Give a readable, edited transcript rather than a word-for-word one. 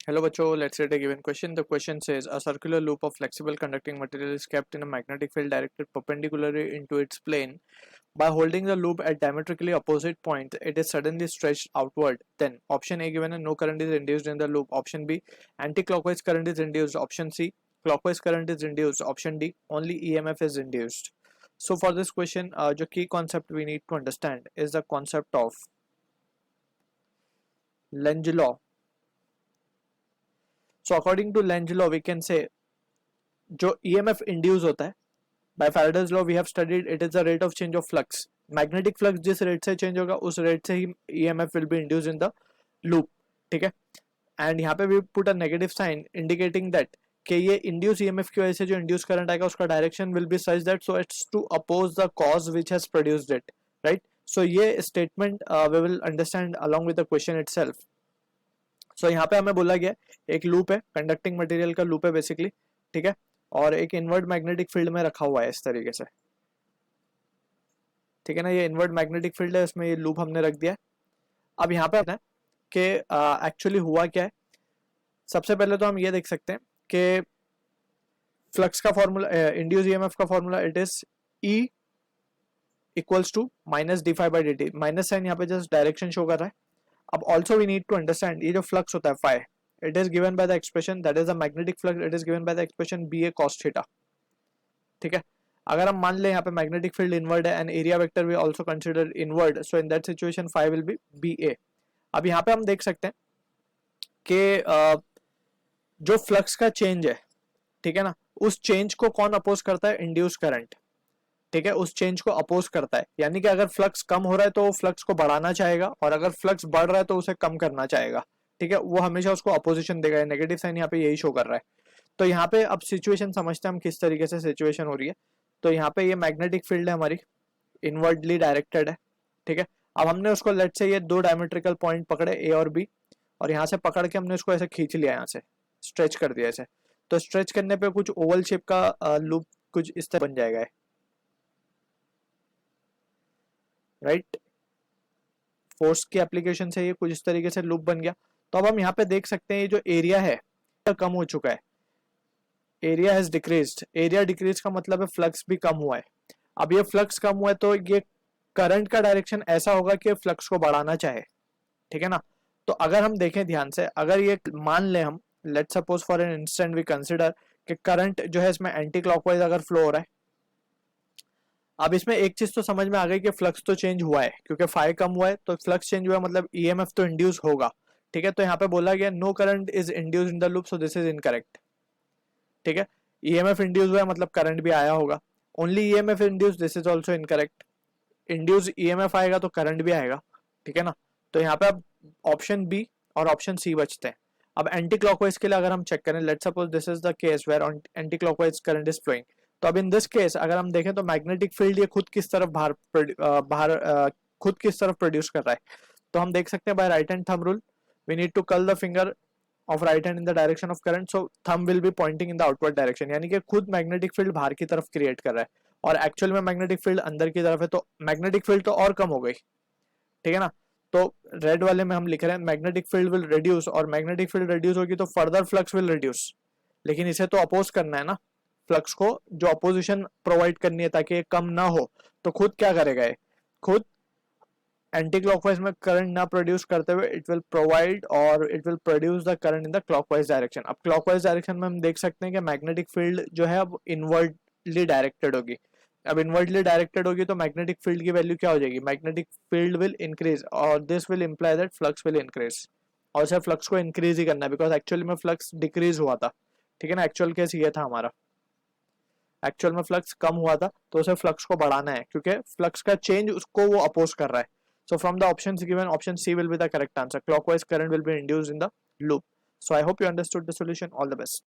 Hello bachcho, let's read a given question. The question says a circular loop of flexible conducting material is kept in a magnetic field directed perpendicularly into its plane. By holding the loop at diametrically opposite points, it is suddenly stretched outward. Then option A given and no current is induced in the loop. Option B, anti-clockwise current is induced. Option C, clockwise current is induced. Option D, only EMF is induced. So for this question, the key concept we need to understand is the concept of Lenz law. So according to Lenz law, we can say जो EMF induce होता है by Faraday's law we have studied it is the rate of change of flux. Magnetic flux जिस rate से change होगा उस rate से ही EMF will be induced in the loop. ठीक है, एंड यहाँ पे we put a negative sign indicating that कि ये induce EMF की वजह से जो induce current आएगा उसका direction will be such that so it's to oppose the cause which has produced it, right? So ये statement we will understand along with the question itself. सो यहाँ पे हमें बोला गया एक लूप है, कंडक्टिंग मटेरियल का लूप है बेसिकली, ठीक है, और एक इनवर्ट मैग्नेटिक फील्ड में रखा हुआ है इस तरीके से, ठीक है ना, ये इनवर्ट मैग्नेटिक फील्ड है, इसमें ये लूप हमने रख दिया है. अब यहाँ पे है कि एक्चुअली हुआ क्या है. सबसे पहले तो हम ये देख सकते हैं कि फ्लक्स का फॉर्मूला, इंड्यूस ईएमएफ का formula it is E equals to minus d phi by d t. Minus sign यहाँ पे जस्ट डायरेक्शन शो कर रहा है. अब also we need to understand ये जो फ्लक्स होता है phi, it is given by the expression that is the magnetic flux, it is given by the expression B A cos theta. ठीक है, अगर हम मान लें यहाँ पे मैग्नेटिक फील्ड इनवर्ड है and area vector we also consider inward, so in that situation phi will be B A. अब यहाँ पे हम देख सकते हैं कि जो फ्लक्स का चेंज है, ठीक है ना, उस चेंज को कौन अपोज करता है? Induce current. ठीक है, उस चेंज को अपोज करता है, यानी कि अगर फ्लक्स कम हो रहा है तो वो फ्लक्स को बढ़ाना चाहेगा और अगर फ्लक्स बढ़ रहा है तो उसे कम करना चाहेगा. ठीक है, वो हमेशा उसको अपोजिशन देगा. नेगेटिव साइन यहाँ पे यही शो कर रहा है. तो यहाँ पे अब सिचुएशन समझते हैं हम किस तरीके से सिचुएशन हो रही है. तो यहाँ पे ये मैग्नेटिक फील्ड है हमारी, इनवर्डली डायरेक्टेड है. ठीक है, अब हमने उसको लेट से ये दो डायमेट्रिकल पॉइंट पकड़े ए और बी, और यहाँ से पकड़ के हमने उसको ऐसे खींच लिया, यहाँ से स्ट्रेच कर दिया ऐसे. तो स्ट्रेच करने पे कुछ ओवल शेप का लूप कुछ इस तरह बन जाएगा, राइट. फोर्स की एप्लीकेशन से ये कुछ इस तरीके से लूप बन गया. तो अब हम यहाँ पे देख सकते हैं ये जो एरिया है कम हो चुका है, area has decreased. Area decrease का मतलब है फ्लक्स भी कम हुआ है. अब ये फ्लक्स कम हुआ है तो ये करंट का डायरेक्शन ऐसा होगा कि फ्लक्स को बढ़ाना चाहे. ठीक है ना. तो अगर हम देखें ध्यान से, अगर ये मान लें हम, let's suppose for an instant we consider कि करंट जो है इसमें एंटी क्लॉकवाइज अगर फ्लो हो रहा है. अब इसमें एक चीज तो समझ में आ गई कि फ्लक्स तो चेंज हुआ है, क्योंकि फाई कम हुआ है तो फ्लक्स चेंज हुआ है, मतलब ईएमएफ तो इंड्यूस होगा. ठीक है, तो यहाँ पे बोला गया no current is induce in the loop, so this is incorrect. ठीक है, ईएमएफ इंड्यूस हुआ है मतलब करंट भी आया होगा. Only EMF induce, this is also incorrect. Induce EMF आएगा तो करंट भी आएगा. ठीक है ना. तो यहाँ पे अब ऑप्शन बी और ऑप्शन सी बचते हैं. अब एंटी क्लॉकवाइज के लिए अगर हम चेक करें, let's suppose this is the case where anticlockwise current is flowing. तो अब इन दिस केस अगर हम देखें तो मैग्नेटिक फील्ड ये खुद किस तरफ खुद किस तरफ प्रोड्यूस कर रहा है. तो हम देख सकते हैं by right hand thumb rule we need to curl the finger of right hand in the direction of current, so thumb will be pointing in the outward direction, यानी कि खुद मैग्नेटिक फील्ड बाहर की तरफ क्रिएट कर रहा है और एक्चुअल में मैग्नेटिक फील्ड अंदर की तरफ है, तो मैग्नेटिक फील्ड तो और कम हो गई. ठीक है ना. तो रेड वाले में हम लिख रहे हैं मैग्नेटिक फील्ड विल रिड्यूस, और मैग्नेटिक फील्ड रिड्यूस होगी तो फर्दर फ्लक्स विल रिड्यूस. लेकिन इसे तो अपोज करना है ना, फ्लक्स को जो अपोजिशन प्रोवाइड करनी है ताकि ये कम ना हो. तो खुद क्या करेगा, ये खुद एंटी क्लॉकवाइज में करंट ना प्रोड्यूस करते हुए इट विल प्रोवाइड और it will produce the current in the clockwise direction. अब क्लॉकवाइज डायरेक्शन में हम देख सकते हैं कि मैग्नेटिक फील्ड जो है अब इनवर्टली डायरेक्टेड होगी. अब इनवर्टली डायरेक्टेड होगी तो मैग्नेटिक फील्ड की वैल्यू क्या हो जाएगी, मैग्नेटिक फील्ड विल इंक्रीज और this will imply that flux will increase. और सिर्फ फ्लक्स को इंक्रीज ही करना है बिकॉज एक्चुअली में फ्लक्स डिक्रीज हुआ था. ठीक है ना, एक्चुअल केस ये था हमारा, एक्चुअल में फ्लक्स कम हुआ था तो उसे फ्लक्स को बढ़ाना है क्योंकि फ्लक्स का चेंज उसको वो अपोज कर रहा है. So from the options given option C will be the correct answer. Clockwise current will be induced in the loop. So I hope you understood the solution. All the best.